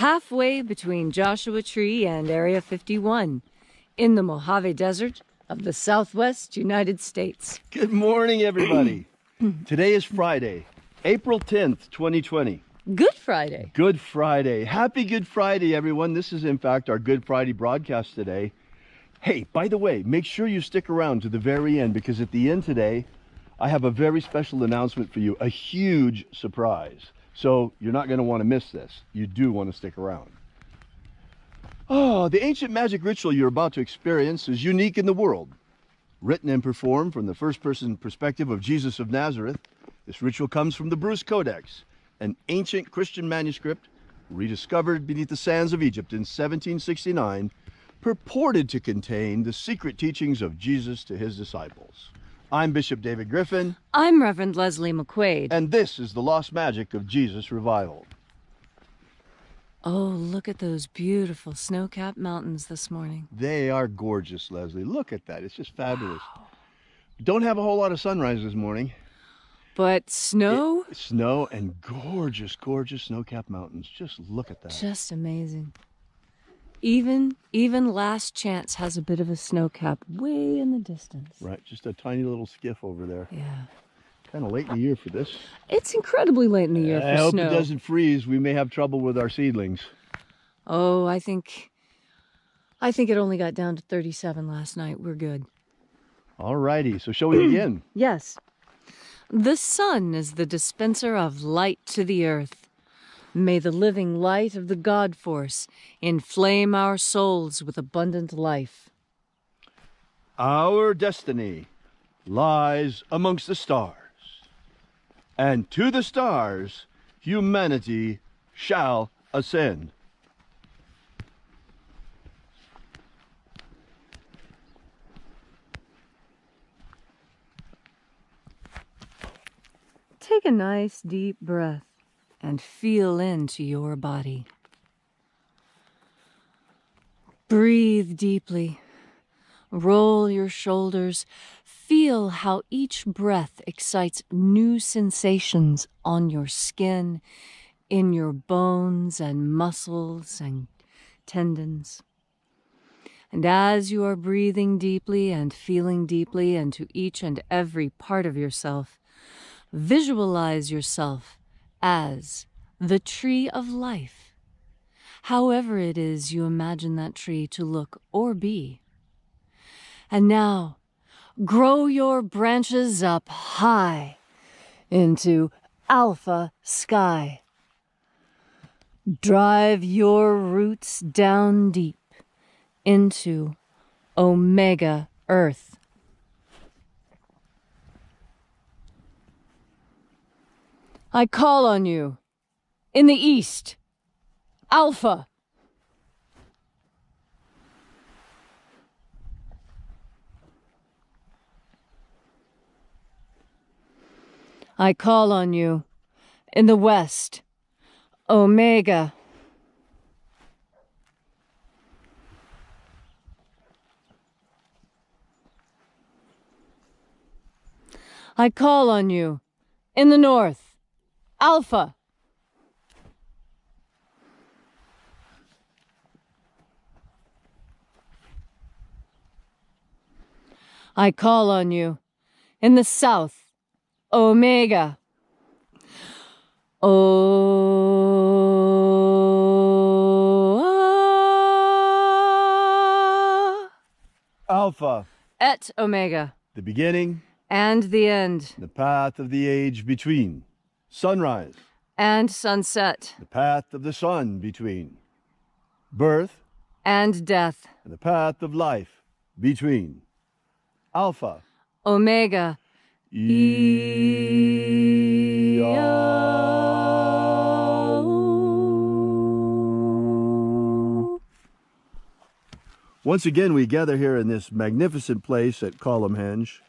halfway between Joshua Tree and Area 51, in the Mojave Desert of the Southwest United States. Good morning, everybody. Today is Friday, April 10th, 2020. Good Friday. Good Friday. Happy Good Friday, everyone. This is, in fact, our Good Friday broadcast today. Hey, by the way, make sure you stick around to the very end, because at the end today, I have a very special announcement for you, a huge surprise. So you're not going to want to miss this. You do want to stick around. Oh, the ancient magic ritual you're about to experience is unique in the world. Written and performed from the first-person perspective of Jesus of Nazareth, this ritual comes from the Bruce Codex, an ancient Christian manuscript rediscovered beneath the sands of Egypt in 1769, purported to contain the secret teachings of Jesus to his disciples. I'm Bishop David Griffin. I'm Reverend Leslie McQuaid. And this is the lost magic of Jesus Revival. Oh, look at those beautiful snow-capped mountains this morning. They are gorgeous, Leslie. Look at that. It's just fabulous. Wow. Don't have a whole lot of sunrise this morning. But snow? Snow and gorgeous, gorgeous snow-capped mountains. Just look at that. Just amazing. Even Last Chance has a bit of a snow cap way in the distance. Right, just a tiny little skiff over there. Yeah. Kind of late in the year for this. It's incredibly late in the year for snow. I hope it doesn't freeze. We may have trouble with our seedlings. Oh, I think it only got down to 37 last night. We're good. All righty, so shall we begin? Yes. The sun is the dispenser of light to the earth. May the living light of the God Force inflame our souls with abundant life. Our destiny lies amongst the stars, and to the stars humanity shall ascend. Take a nice deep breath and feel into your body. Breathe deeply. Roll your shoulders. Feel how each breath excites new sensations on your skin, in your bones and muscles and tendons. And as you are breathing deeply and feeling deeply into each and every part of yourself, visualize yourself as the tree of life, however it is you imagine that tree to look or be. And now, grow your branches up high into alpha sky. Drive your roots down deep into omega earth. I call on you, in the east, Alpha. I call on you, in the west, Omega. I call on you, in the north, Alpha. I call on you, in the south, Omega. Alpha. Et Omega. The beginning. And the end. The path of the age between. Sunrise. And sunset. The path of the sun between. Birth. And death. And the path of life between. Alpha. Omega. Once again, we gather here in this magnificent place at Columhenge,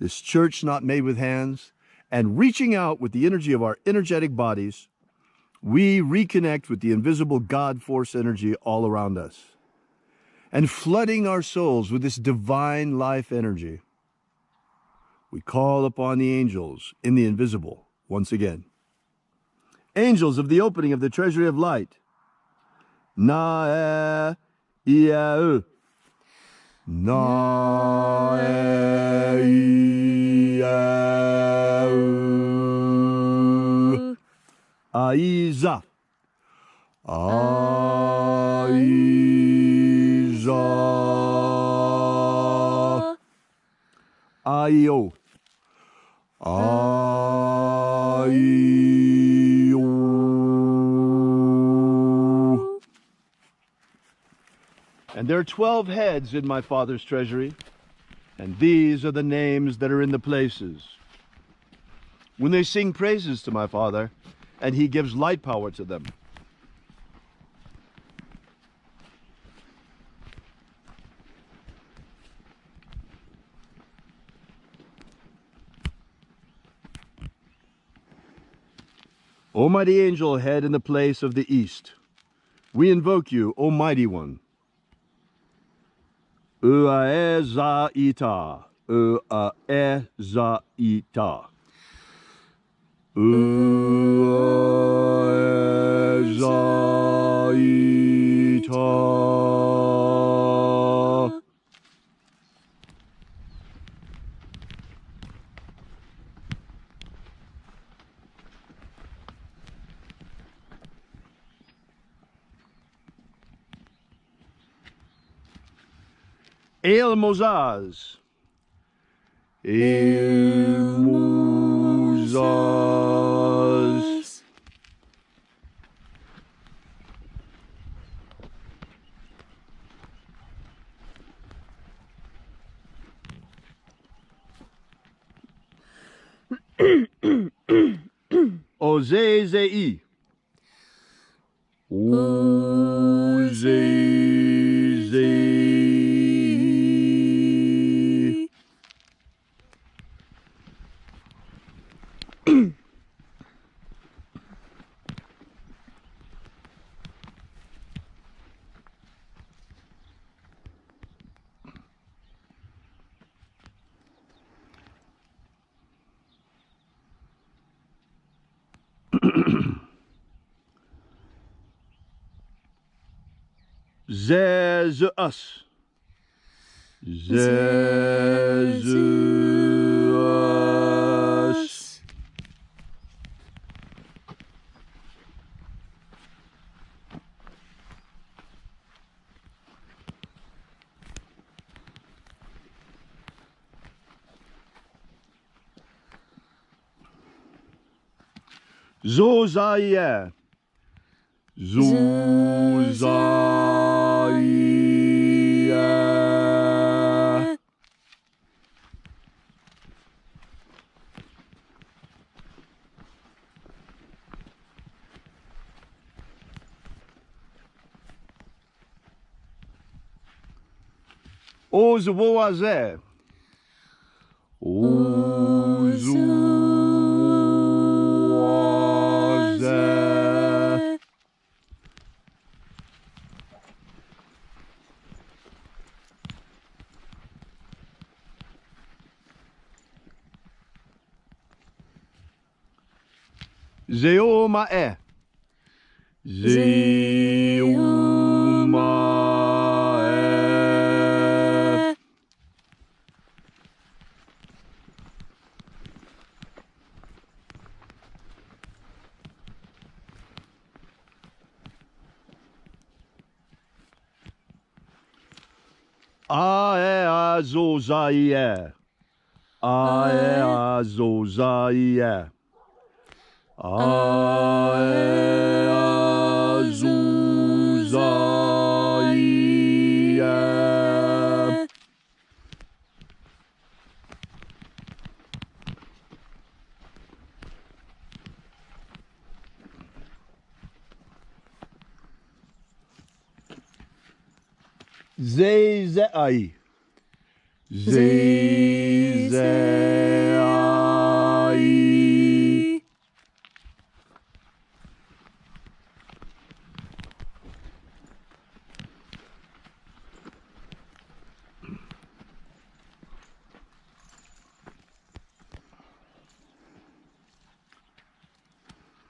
this church not made with hands, and reaching out with the energy of our energetic bodies, we reconnect with the invisible God force energy all around us, and flooding our souls with this divine life energy. We call upon the angels in the invisible once again. Angels of the opening of the treasury of light, Na e I e u. Na e I e u. Aiza. Aiza. Aio. Aio. And there are 12 heads in my Father's treasury, and these are the names that are in the places. When they sing praises to my Father, and he gives light power to them. O mighty angel, head in the place of the east, we invoke you, O mighty one. Uaezaita, Uaezaita. Uaezaita. El Mozaz. El Mozaz. Ozezei. Ozezei. Zeus. Zeus. Zozaiah. Zozaiah. Ozoazeh. Ozoazeh. Zeomae. Zeomae. Aeazozaiah. Aeazozaiah. Aeazozaiah. Zezai. Zezai.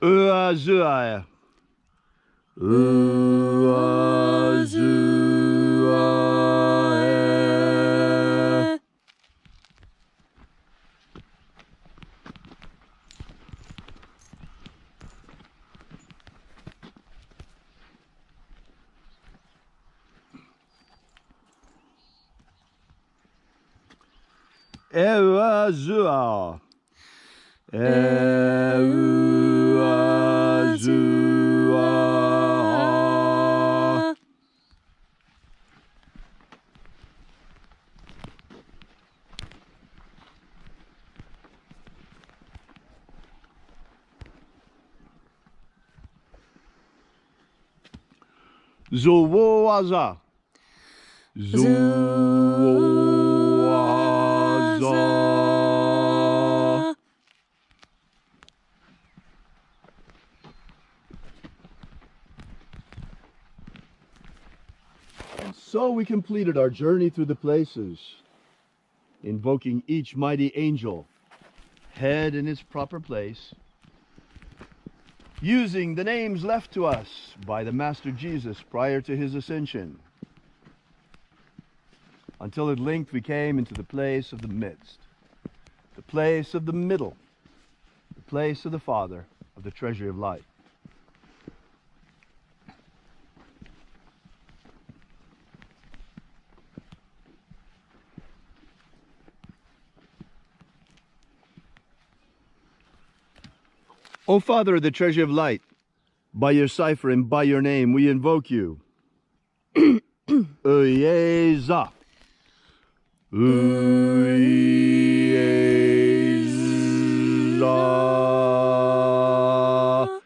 Uazuai. Uazuai. Ewa-zua. Ewa-zua. Zowoaza. Zowoaza. And so we completed our journey through the places, invoking each mighty angel, head in its proper place, using the names left to us by the Master Jesus prior to his ascension, until at length we came into the place of the midst, the place of the middle, the place of the Father of the treasury of light. O Father of the treasury of light, by your cipher and by your name we invoke you. Uyeza. Uyeza.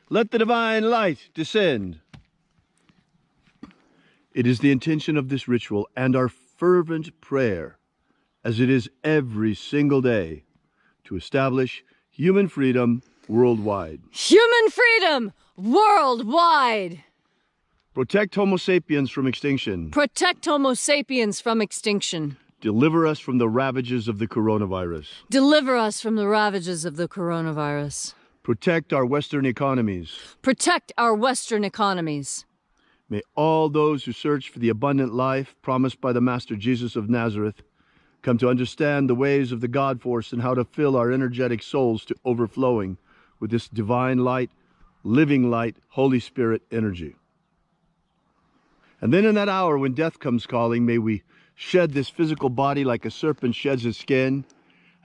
Let the divine light descend. It is the intention of this ritual and our fervent prayer, as it is every single day, to establish human freedom worldwide. Human freedom worldwide! Protect Homo sapiens from extinction. Protect Homo sapiens from extinction. Deliver us from the ravages of the coronavirus. Deliver us from the ravages of the coronavirus. Protect our Western economies. Protect our Western economies. May all those who search for the abundant life promised by the Master Jesus of Nazareth come to understand the ways of the God force and how to fill our energetic souls to overflowing with this divine light, living light, Holy Spirit energy. And then in that hour when death comes calling, may we shed this physical body like a serpent sheds his skin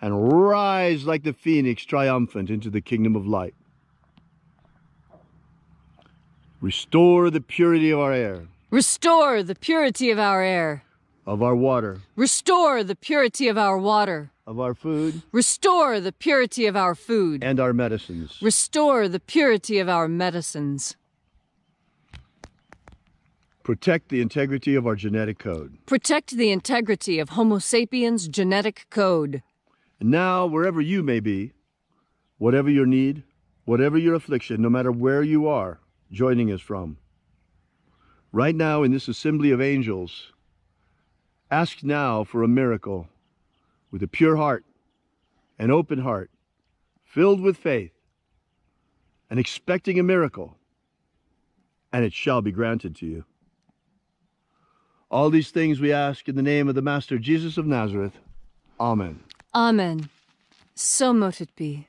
and rise like the phoenix triumphant into the kingdom of light. Restore the purity of our air. Restore the purity of our air. Of our water. Restore the purity of our water. Of our food. Restore the purity of our food. And our medicines. Restore the purity of our medicines. Protect the integrity of our genetic code. Protect the integrity of Homo sapiens' genetic code. And now, wherever you may be, whatever your need, whatever your affliction, no matter where you are joining us from, right now in this assembly of angels, ask now for a miracle with a pure heart, an open heart, filled with faith, and expecting a miracle, and it shall be granted to you. All these things we ask in the name of the Master Jesus of Nazareth. Amen. Amen. So mote it be.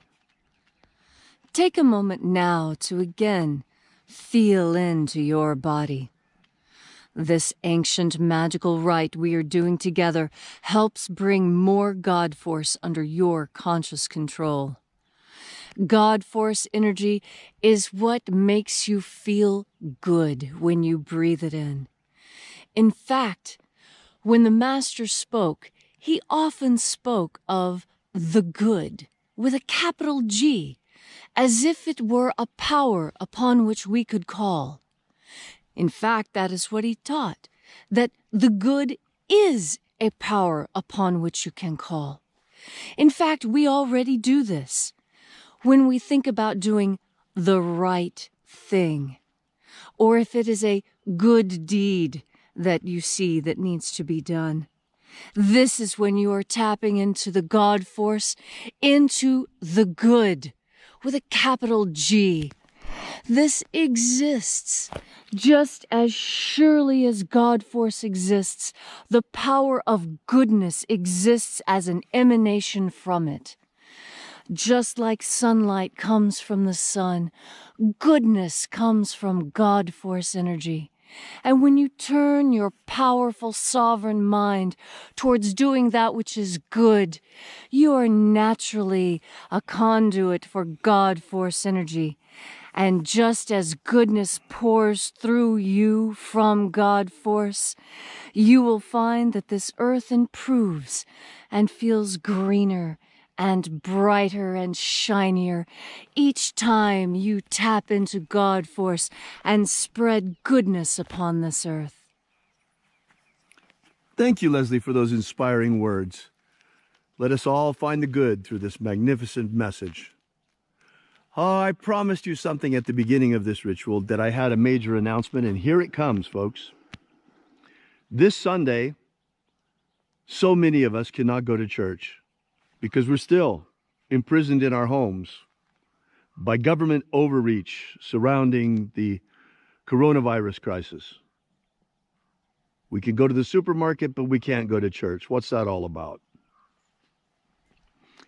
Take a moment now to again feel into your body. This ancient magical rite we are doing together helps bring more God Force under your conscious control. God Force energy is what makes you feel good when you breathe it in. In fact, when the Master spoke, he often spoke of the good with a capital G, as if it were a power upon which we could call. In fact, that is what he taught, that the good is a power upon which you can call. In fact, we already do this when we think about doing the right thing, or if it is a good deed that you see that needs to be done. This is when you are tapping into the God Force, into the good, with a capital G. This exists. Just as surely as God Force exists, the power of goodness exists as an emanation from it. Just like sunlight comes from the sun, goodness comes from God Force energy. And when you turn your powerful sovereign mind towards doing that which is good, you are naturally a conduit for God Force energy. And just as goodness pours through you from God Force, you will find that this earth improves and feels greener and brighter and shinier each time you tap into God Force and spread goodness upon this earth. Thank you, Leslie, for those inspiring words. Let us all find the good through this magnificent message. Oh, I promised you something at the beginning of this ritual, that I had a major announcement, and here it comes, folks. This Sunday, so many of us cannot go to church because we're still imprisoned in our homes by government overreach surrounding the coronavirus crisis. We can go to the supermarket, but we can't go to church. What's that all about?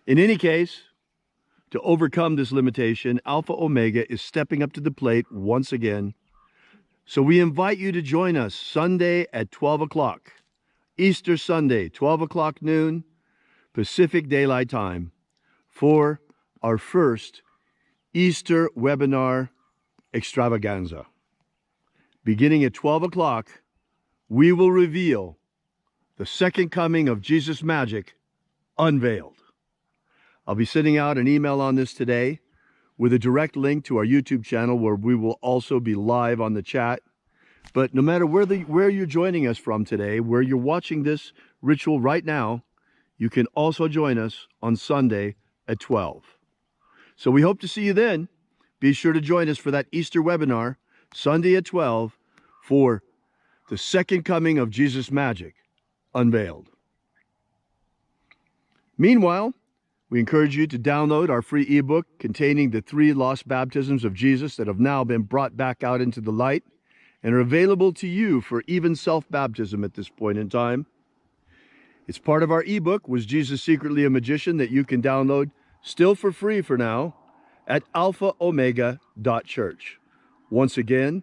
In any case, to overcome this limitation, Alpha Omega is stepping up to the plate once again. So we invite you to join us Sunday at 12 o'clock, Easter Sunday, 12 o'clock noon, Pacific Daylight Time, for our first Easter webinar extravaganza. Beginning at 12 o'clock, we will reveal the second coming of Jesus Magic unveiled. I'll be sending out an email on this today with a direct link to our YouTube channel, where we will also be live on the chat. But no matter where you're joining us from today, where you're watching this ritual right now, you can also join us on Sunday at 12. So we hope to see you then. Be sure to join us for that Easter webinar, Sunday at 12, for the second coming of Jesus Magic unveiled. Meanwhile, we encourage you to download our free ebook containing the 3 lost baptisms of Jesus that have now been brought back out into the light and are available to you for even self-baptism at this point in time. It's part of our ebook, Was Jesus Secretly a Magician?, that you can download still for free for now at alphaomega.church. Once again,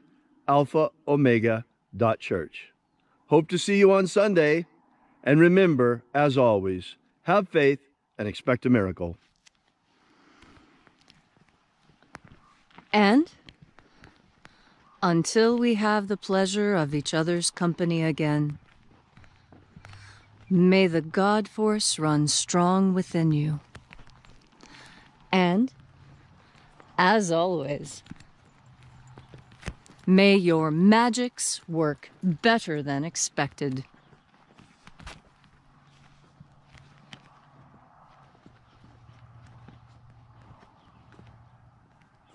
alphaomega.church. Hope to see you on Sunday. And remember, as always, have faith and expect a miracle. And until we have the pleasure of each other's company again, may the God Force run strong within you. And, as always, may your magics work better than expected.